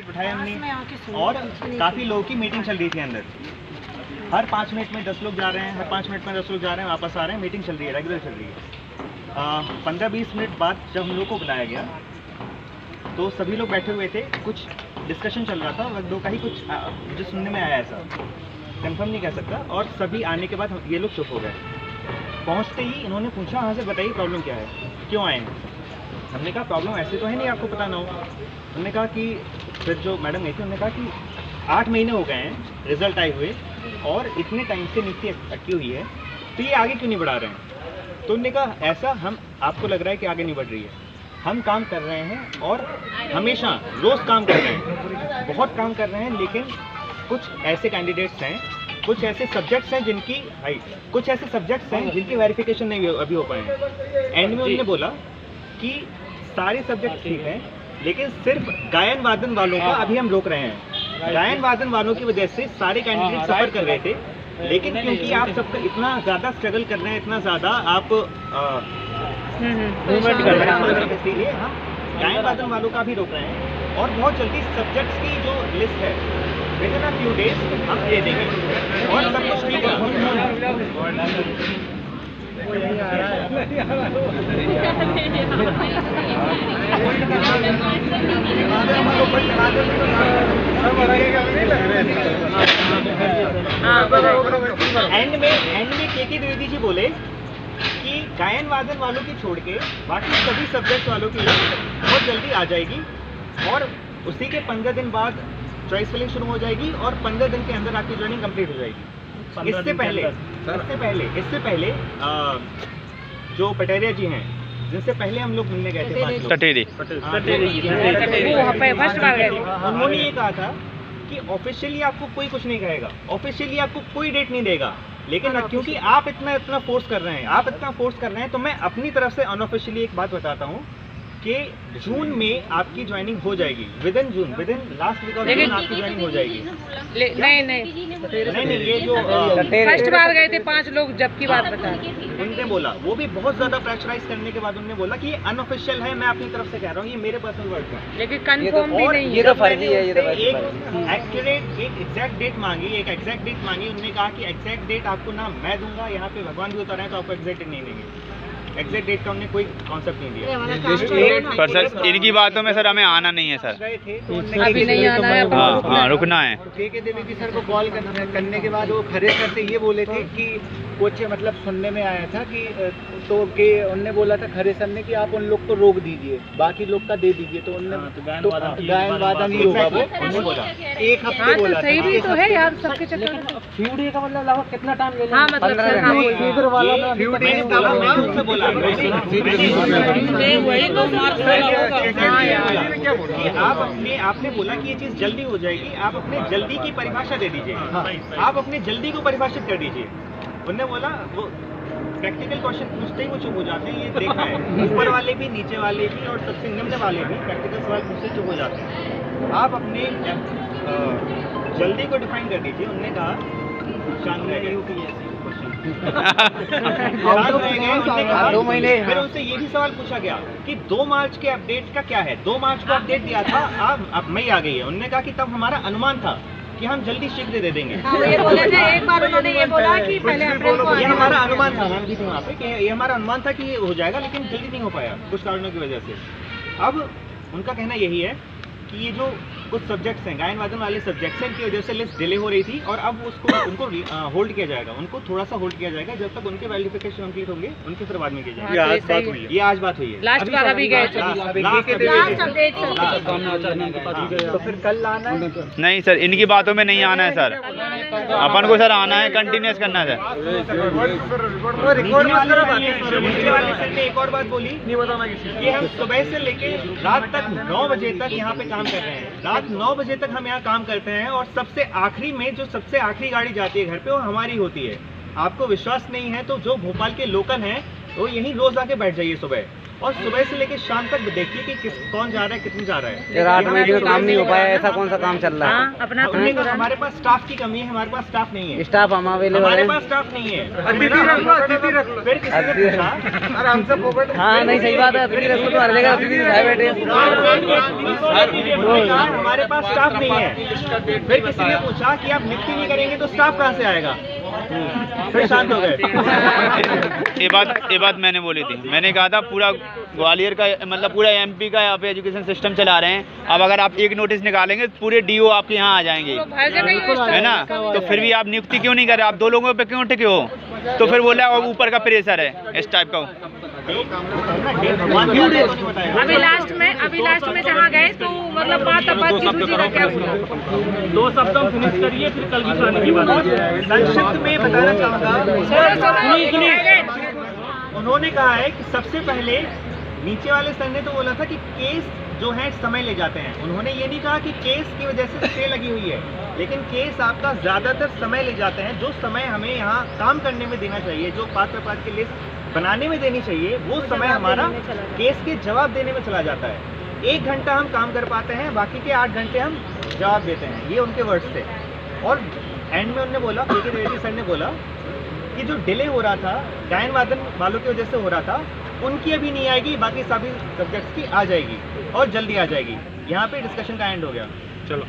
Minute बिठाया हमने और काफ़ी लोगों की मीटिंग चल रही थी अंदर। हर 5 मिनट में 10 लोग जा रहे हैं, हर 5 मिनट में 10 लोग जा रहे हैं, वापस आ रहे हैं, मीटिंग चल रही है, रेगुलर चल रही है। 15-20 मिनट बाद जब हम लोग को बुलाया गया तो सभी लोग बैठे हुए थे, कुछ डिस्कशन चल रहा था, वक्त दो का ही कुछ जो सुनने में आया, ऐसा कंफर्म नहीं कह सकता। और सभी आने के बाद ये लोग चुप हो गए। पहुंचते ही इन्होंने पूछा, हाँ से बताइए प्रॉब्लम क्या है, क्यों आए हैं। हमने कहा प्रॉब्लम ऐसे तो है नहीं आपको पता ना हो। उन्होंने कहा कि फिर जो मैडम गई थी उन्होंने कहा कि 8 महीने हो गए हैं रिजल्ट आए हुए और इतने टाइम से नीति अटकी हुई है, तो ये आगे क्यों नहीं बढ़ा रहे हैं। तो उन्होंने कहा ऐसा हम आपको लग रहा है कि आगे नहीं बढ़ रही है, हम काम कर रहे हैं और हमेशा रोज़ काम कर रहे हैं, बहुत काम कर रहे हैं, लेकिन कुछ ऐसे कैंडिडेट्स हैं, कुछ ऐसे सब्जेक्ट्स हैं जिनकी वेरिफिकेशन नहीं अभी हो पाए हैं। एंड में उन्होंने बोला कि सारे सब्जेक्ट ठीक हैं, लेकिन सिर्फ गायन वादन वालों का अभी हम रोक रहे हैं। गायन वादन वालों की वजह से सारे कैंडिडेट सफर कर रहे थे, लेकिन क्योंकि आप सबका इतना ज़्यादा स्ट्रगल कर रहे हैं, इतना ज़्यादा आप मूवमेंट कर रहे हैं, इसीलिए हम गायन वादन वालों का भी रोक रहे हैं। और बहुत जल्दी सब्जेक्ट्स की जो लिस्ट है विदिन अ फ्यू डेज हम दे देंगे और सब कुछ ठीक एंड में के द्विवेदी जी बोले कि गायन वादन वालों की छोड़ के बाकी सभी सब्जेक्ट्स वालों की लिस्ट बहुत जल्दी आ जाएगी और उसी के 15 दिन बाद चॉइस फिलिंग शुरू हो जाएगी और 15 दिन के अंदर आपकी ज्वाइनिंग कंप्लीट हो जाएगी। इससे पहले जो पटेरिया जी हैं, जिनसे पहले हम लोग मिलने गए थे, उन्होंने ये कहा था कि ऑफिशियली आपको कोई कुछ नहीं कहेगा, ऑफिशियली आपको कोई डेट नहीं देगा, लेकिन क्योंकि आप इतना फोर्स कर रहे हैं, तो मैं अपनी तरफ से अनऑफिशियली एक बात बताता हूँ कि जून में आपकी ज्वाइनिंग हो जाएगी, within last week of June आपकी ज्वाइनिंग हो जाएगी। नहीं, ये जो फर्स्ट बार गए थे 5 लोग, जबकि बात बता उनने बोला, वो भी बहुत ज्यादा प्रेशराइज करने के बाद उन्होंने बोला कि ये अनऑफिशियल है, मैं अपनी तरफ से कह रहा हूँ, ये मेरे पर्सनल वर्ड है, लेकिन कंफर्म भी नहीं है। ये तो फर्जी है, ये तो एक एग्जैक्ट डेट मांगी, उन्होंने कहा कि एग्जैक्ट डेट आपको ना मैं दूंगा, यहाँ पे भगवान भी उतर रहे हैं तो आपको एग्जैक्ट डेट नहीं देंगे। एग्जैक्ट डेट का हमने कोई कॉन्सेप्ट नहीं दिया। पर सर इनकी बातों में सर हमें आना नहीं है सर, गए थे तो अभी नहीं आना है, हाँ रुकना है। के द्विवेदी सर को कॉल करने के बाद वो खरे सर से ये बोले थे कि कुछ मतलब सुनने में आया था कि तो कि उनने बोला था खरे सर ने कि आप उन लोग को रोक दीजिए, बाकी लोग का दे दीजिए, तो उनने तो गायन वादन ही होगा वो, उन्होंने बोला 1 हफ्ते बोला। सही भी तो है यार, सबके चक्कर फ्यू डे का मतलब लगभग कितना टाइम ले लेंगे? हाँ मतलब सर, हाँ इधर वाला ना फ्यू डे उनसे बोला आपने बोला कि ये चीज जल्दी हो जाएगी, आप अपने जल्दी की परिभाषा दे दीजिए, आप अपने जल्दी को परिभाषित कर दीजिए। उन्होंने बोला वो प्रैक्टिकल क्वेश्चन पूछते ही वो चुप हो जाते हैं, ये देखा है, ऊपर वाले भी, नीचे वाले भी और सबसे निम्न वाले भी प्रैक्टिकल सवाल पूछते चुप हो जाते हैं। आप अपने जल्दी को डिफाइन कर दीजिए। उन्होंने कहा शांत रह गए, 2 महीने। फिर उनसे ये भी सवाल पूछा गया कि 2 मार्च के अपडेट का क्या है, 2 मार्च को अपडेट दिया था, अब मई आ गई है। उन्होंने कहा कि तब हमारा अनुमान था कि हम जल्दी शीघ्र दे देंगे। ये बोले थे, एक बार उन्होंने ये बोला कि पहले अप्रैल को, ये हमारा अनुमान था, हम भी थे वहाँ पे, कि ये हमारा अनुमान था कि ये हो जाएगा, लेकिन जल्दी नहीं हो पाया कुछ कारणों की वजह से। अब उनका कहना यही है कि ये जो कुछ सब्जेक्ट्स हैं, गायन वादन वाले सब्जेक्ट्स हैं, इनकी वजह से लिस्ट डिले हो रही थी और अब उनको होल्ड किया जाएगा, उनको थोड़ा सा होल्ड किया जाएगा जब तक उनके वेरिफिकेशन कंप्लीट होंगे, उनके फिर बाद में किया जाएगा। ये आज बात हुई है, लास्ट बार अभी गए थे, तो फिर कल लाना है? नहीं सर, इनकी बातों में नहीं आना है सर, अपन को सर आना है, कंटिन्यूस करना है सर। एक और बात बोली कि हम सुबह से लेके रात तक 9 बजे तक यहाँ पे काम कर रहे हैं, रात 9 बजे तक हम यहाँ काम करते हैं और सबसे आखिरी में जो सबसे आखिरी गाड़ी जाती है घर पे वो हमारी होती है। आपको विश्वास नहीं है तो जो भोपाल के लोकल हैं वो यहीं रोज आके बैठ जाइए सुबह और सुबह से लेकर शाम तक देखिए कि कौन जा रहा है, कितने जा रहा है। ये रात में जो काम नहीं हो पाया, ऐसा कौन सा काम चल रहा है? अपना हमने कहा हमारे पास स्टाफ की कमी है, हमारे पास स्टाफ नहीं है, स्टाफ हम अवेलेबल हमारे है। पास स्टाफ नहीं है। फिर किसी ने पूछा, हाँ नहीं, सही बात है, अतिथि रख लो तो हर जगह अतिथि साहब बैठे हैं। हमारे पास स्टाफ नहीं है। फिर किसी ने पूछा कि आप नियुक्ति नहीं करेंगे तो स्टाफ कहाँ से आएगा? फिर शांत हो गए। ये बात मैंने बोली थी। मैंने कहा था पूरा ग्वालियर का मतलब पूरा एमपी का यहाँ पे एजुकेशन सिस्टम चला रहे हैं। अब अगर आप एक नोटिस निकालेंगे तो पूरे डीओ आपके यहाँ आ जाएंगे, है ना? तो फिर भी आप नियुक्ति क्यों नहीं कर रहे? आप 2 लोगों पे क्यों टिके हो? तो फिर बोला और ऊपर का प्रेशर है इस टाइप का। अभी लास्ट में जहाँ गए तो मतलब बात जी का क्या बोला? 2 शब्द फिनिश करिए, फिर कल भी सुनाने की बात। संक्षिप्त में बताना चाहूँगा, उन्होंने कहा है कि सबसे पहले नीचे वाले सर ने तो बोला था कि केस जो है समय ले जाते हैं। उन्होंने ये नहीं कहा कि केस की वजह से स्टे लगी हुई है, लेकिन केस आपका ज़्यादातर समय ले जाते हैं। जो समय हमें यहाँ काम करने में देना चाहिए, जो पात्र पात्र की लिस्ट बनाने में देनी चाहिए, वो समय हमारा केस के जवाब देने में चला जाता है। 1 घंटा हम काम कर पाते हैं, बाकी के 8 घंटे हम जवाब देते हैं। ये उनके वर्ड्स थे। और एंड में उन्होंने बोला, के द्विवेदी सर ने बोला कि जो डिले हो रहा था गायन वादन वालों की वजह से हो रहा था, उनकी अभी नहीं आएगी, बाकी सभी सब्जेक्ट्स की आ जाएगी और जल्दी आ जाएगी। यहाँ पे डिस्कशन का एंड हो गया। चलो।